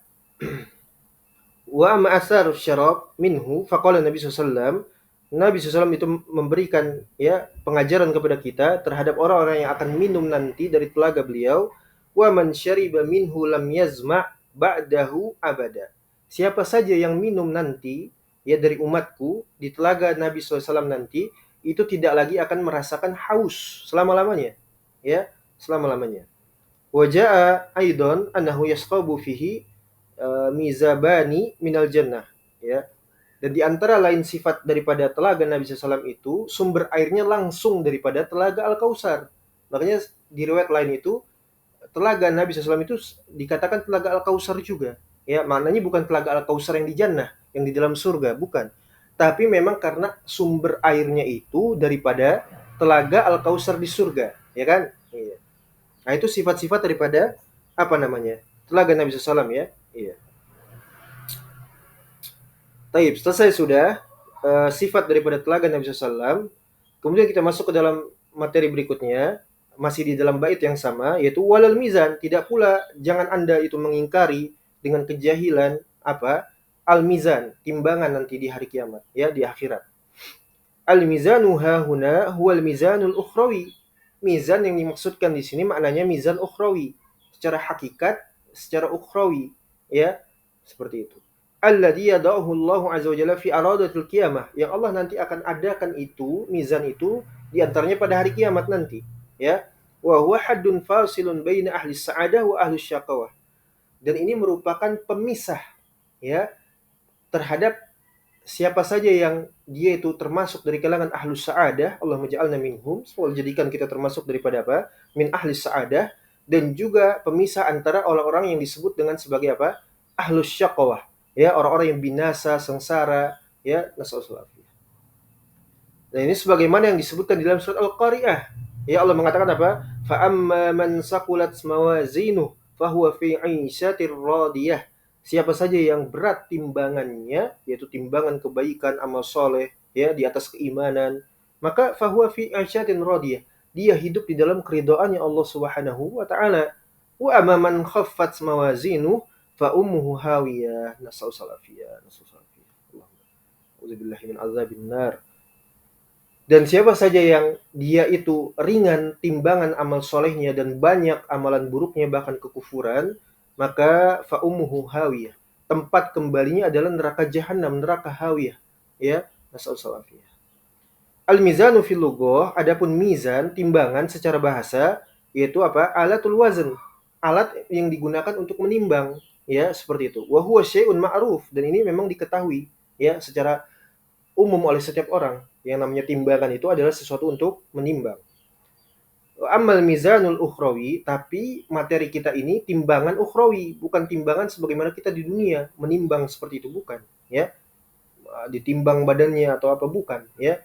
wa ma'asar syarab minhu faqala Nabi SAW, Nabi SAW itu memberikan, ya, pengajaran kepada kita terhadap orang-orang yang akan minum nanti dari telaga beliau. Wa man syariba minhu lam yazma ba'dahu abada. Siapa saja yang minum nanti, ya, dari umatku di telaga Nabi SAW nanti, itu tidak lagi akan merasakan haus selama-lamanya, ya, selama-lamanya. Wa jaa aidan annahu yasqabu fihi mizabani minal jannah, ya. Dan di antara lain sifat daripada telaga Nabi SAW itu, sumber airnya langsung daripada telaga Al-Kautsar. Makanya di riwayat lain itu, telaga Nabi SAW itu dikatakan telaga Al-Kautsar juga. Ya, maknanya bukan telaga Al-Kautsar yang di jannah, yang di dalam surga, bukan. Tapi memang karena sumber airnya itu daripada telaga Al-Kautsar di surga, ya kan? Iya. Nah, itu sifat-sifat daripada apa namanya? Telaga Nabi SAW ya. Iya. Taib, selesai sudah sifat daripada telaga Nabi SAW. Kemudian kita masuk ke dalam materi berikutnya, masih di dalam bait yang sama, yaitu walal mizan. Tidak pula jangan Anda itu mengingkari dengan kejahilan apa? Al mizan, timbangan nanti di hari kiamat, ya, di akhirat. Al mizanu hahuna huwal mizanul ukhrawi. Mizan yang dimaksudkan di sini maknanya mizan ukhrawi. Secara hakikat, secara ukhrawi, ya, seperti itu. Alladzi yada'uhu Allah azza wa jalla fi aradatil qiyamah. Yang Allah nanti akan adakan itu, mizan itu di antaranya pada hari kiamat nanti, ya. Wa huwa haddun fasilun baina ahli sa'adah wa ahli syaqawah. Dan ini merupakan pemisah, ya, terhadap siapa saja yang dia itu termasuk dari kalangan ahlus sa'adah, Allah maj'alna minhum, semoga jadikan kita termasuk daripada apa? Min ahli sa'adah, dan juga pemisah antara orang-orang yang disebut dengan sebagai apa? Ahlus syaqawah, ya, orang-orang yang binasa, sengsara, ya, nasallallahu. Nah, ini sebagaimana yang disebutkan di dalam surat Al-Qari'ah. Ya, Allah mengatakan apa? Fa amma man saqulat mawazinuhu fahuwa fi 'ishatir radiyah. Siapa saja yang berat timbangannya, yaitu timbangan kebaikan, amal soleh, ya, di atas keimanan, maka fahuwa fi 'ishatin radiyah. Dia hidup di dalam keridhaannya Allah Subhanahu wa taala. Wa amma man khaffat mawazinuhu fa ummuhu hawiyah. Nasallallahu salafiyah, nasallallahu salafiyah. Alhamdulillah min azabin nar. Dan siapa saja yang dia itu ringan timbangan amal solehnya dan banyak amalan buruknya bahkan kekufuran, maka fa'umuhu hawiyah. Tempat kembalinya adalah neraka jahanam, neraka hawiyah. Ya, nasallallahu. Al-mizanu fil lughah, adapun mizan, timbangan secara bahasa, yaitu apa? Alatul wazn. Alat yang digunakan untuk menimbang, ya, seperti itu. Wa huwa syai'un ma'ruf, dan ini memang diketahui, ya, secara umum oleh setiap orang. Yang namanya timbangan itu adalah sesuatu untuk menimbang. Amal mizanul ukhrawi, tapi materi kita ini timbangan ukhrawi, bukan timbangan sebagaimana kita di dunia menimbang seperti itu, bukan, ya. Ditimbang badannya atau apa, bukan, ya.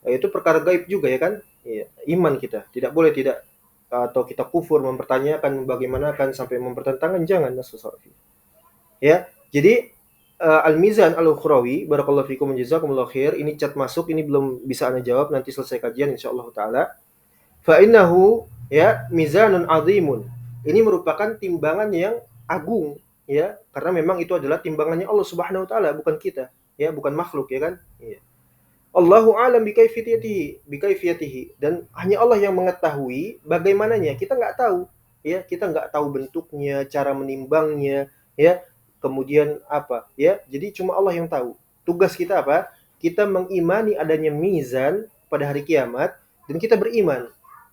Itu perkara gaib juga, ya kan? Ya, iman kita tidak boleh tidak atau kita kufur mempertanyakan bagaimana kan sampai mempertentangkan, jangan, ya. Jadi Al-Mizan Al-Ukhrawi, barakallahu fikum jazakumullahu khair, ini chat masuk, ini belum bisa Anda jawab, nanti selesai kajian insyaallah taala. Fa innahu, ya, mizanun azimun. Ini merupakan timbangan yang agung, ya, karena memang itu adalah timbangannya Allah Subhanahu wa taala, bukan kita, ya, bukan makhluk, ya kan? Iya. Allahu a'lam bikaifiyatihi, dan hanya Allah yang mengetahui bagaimananya. Kita nggak tahu, ya, kita nggak tahu bentuknya, cara menimbangnya, ya, kemudian apa, ya. Jadi cuma Allah yang tahu. Tugas kita apa? Kita mengimani adanya mizan pada hari kiamat, dan kita beriman,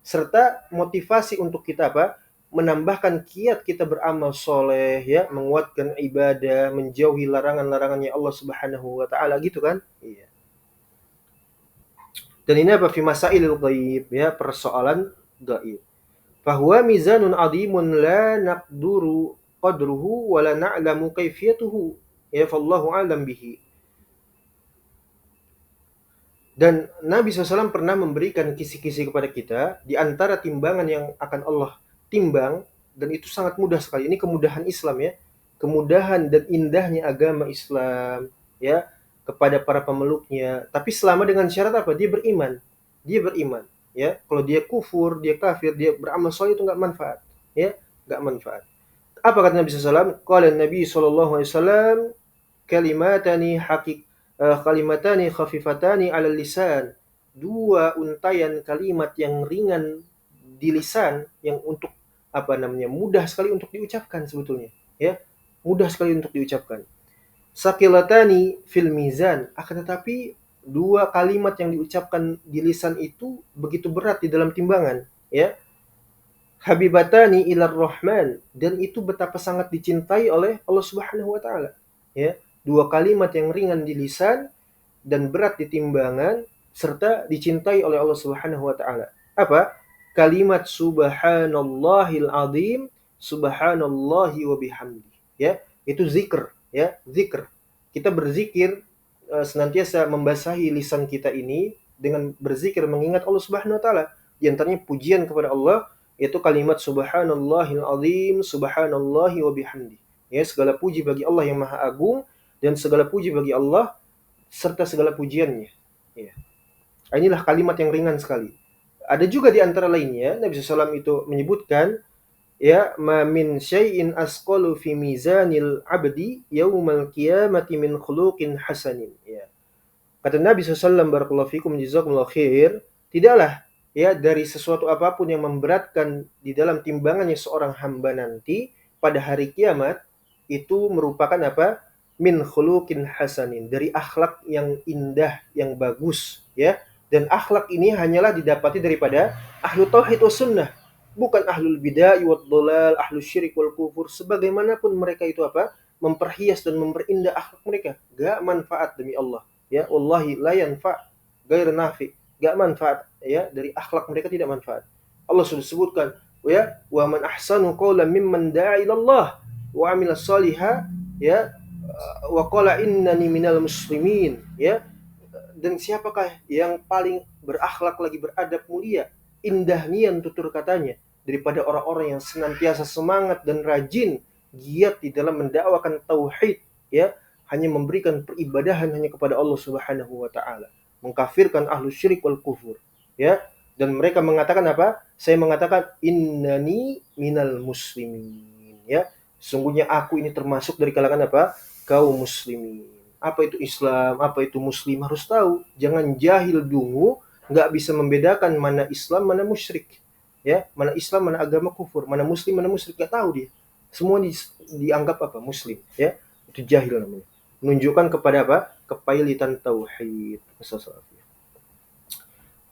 serta motivasi untuk kita apa? Menambahkan kiat kita beramal soleh, ya, menguatkan ibadah, menjauhi larangan-larangannya Allah Subhanahu wa taala, gitu kan? Iya. Dan ini apa? Fi masailil ghaib, ya, persoalan gaib. Fahuwa mizanun azimun la naqduru qadruhu wa la na'lamu kaifiyatuhu. Ya, fallahu a'lam bihi. Dan Nabi SAW pernah memberikan kisi-kisi kepada kita di antara timbangan yang akan Allah timbang, dan itu sangat mudah sekali. Ini kemudahan Islam, ya. Kemudahan dan indahnya agama Islam, ya, kepada para pemeluknya. Tapi selama dengan syarat apa? Dia beriman. Dia beriman, ya. Kalau dia kufur, dia kafir, dia beramal soleh, itu enggak manfaat, ya, enggak manfaat. Apa kata Nabi SAW? Qala Nabi SAW, kalimatani kalimatani khafifatani 'alal lisan. Dua untayan kalimat yang ringan di lisan, yang untuk apa namanya? Mudah sekali untuk diucapkan sebetulnya, ya. Mudah sekali untuk diucapkan. Saqilatani fil mizan, akan tetapi dua kalimat yang diucapkan di lisan itu begitu berat di dalam timbangan, ya. Habibatani ilar rahman, dan itu betapa sangat dicintai oleh Allah Subhanahu wa taala, ya. Dua kalimat yang ringan di lisan dan berat di timbangan serta dicintai oleh Allah Subhanahu wa taala. Apa? Kalimat subhanallahil azim, subhanallahi wa bihamdi, ya. Itu zikr, ya, zikr. Kita berzikir senantiasa membasahi lisan kita ini dengan berzikir mengingat Allah Subhanahu wa taala. Di antaranya pujian kepada Allah yaitu kalimat subhanallahil azim, subhanallahi wa bihamdi. Ya, segala puji bagi Allah yang Maha Agung dan segala puji bagi Allah serta segala pujiannya. Ya. Inilah kalimat yang ringan sekali. Ada juga di antara lainnya Nabi SAW itu menyebutkan ya ma min syai'in asqalu fi mizanil abdi yaumal qiyamati min khuluqin hasanin ya. Kata Nabi SAW, barakallahu fikum jazakumullahu khair, tidaklah ya dari sesuatu apapun yang memberatkan di dalam timbangannya seorang hamba nanti pada hari kiamat itu merupakan apa? Min khuluqin hasanin, dari akhlak yang indah, yang bagus ya. Dan akhlak ini hanyalah didapati daripada ahlu tauhid was sunnah, bukan ahlul bid'ah wad dhalal, ahlu syirik wal kufur. Sebagaimanapun mereka itu apa? Memperhias dan memperindah akhlak mereka, gak manfaat demi Allah. Ya, wallahi la yanfa gair nafi, gak manfaat ya, dari akhlak mereka tidak manfaat. Allah sudah sebutkan ya, wa man ahsanu qawlan mimman da'a ila Allah wa amila shaliha ya wa qala innani minal muslimin ya. Dan siapakah yang paling berakhlak lagi beradab mulia, indah nian tutur katanya, daripada orang-orang yang senantiasa semangat dan rajin giat di dalam mendakwakan tauhid ya, hanya memberikan peribadahan hanya kepada Allah Subhanahu wa taala, mengkafirkan ahlu syirik wal kufur ya. Dan mereka mengatakan apa? Saya mengatakan innani minal muslimin ya. Sungguhnya aku ini termasuk dari kalangan apa? Kaum muslimin. Apa itu Islam, apa itu Muslim, harus tahu. Jangan jahil dungu, nggak bisa membedakan mana Islam, mana musyrik. Ya, mana Islam, mana agama kufur, mana Muslim, mana musyrik, nggak tahu dia. Semua dianggap apa? Muslim. Ya, itu jahil namanya. Menunjukkan kepada apa? Kepailitan tauhid.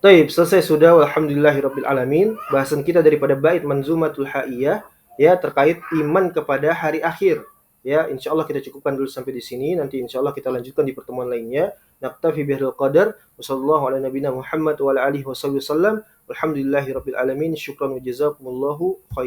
Taib, selesai sudah. Alhamdulillahirabbil alamin. Bahasan kita daripada bait Manzumatul Haiyah ya terkait iman kepada hari akhir. Ya, insyaallah kita cukupkan dulu sampai di sini. Nanti insyaallah kita lanjutkan di pertemuan lainnya. Naktafi bihadzal qadar. Wassallallahu ala nabiyina Muhammad wa ala alihi wasallam. Alhamdulillahirabbil alamin. Syukran wa jazakumullahu khairan.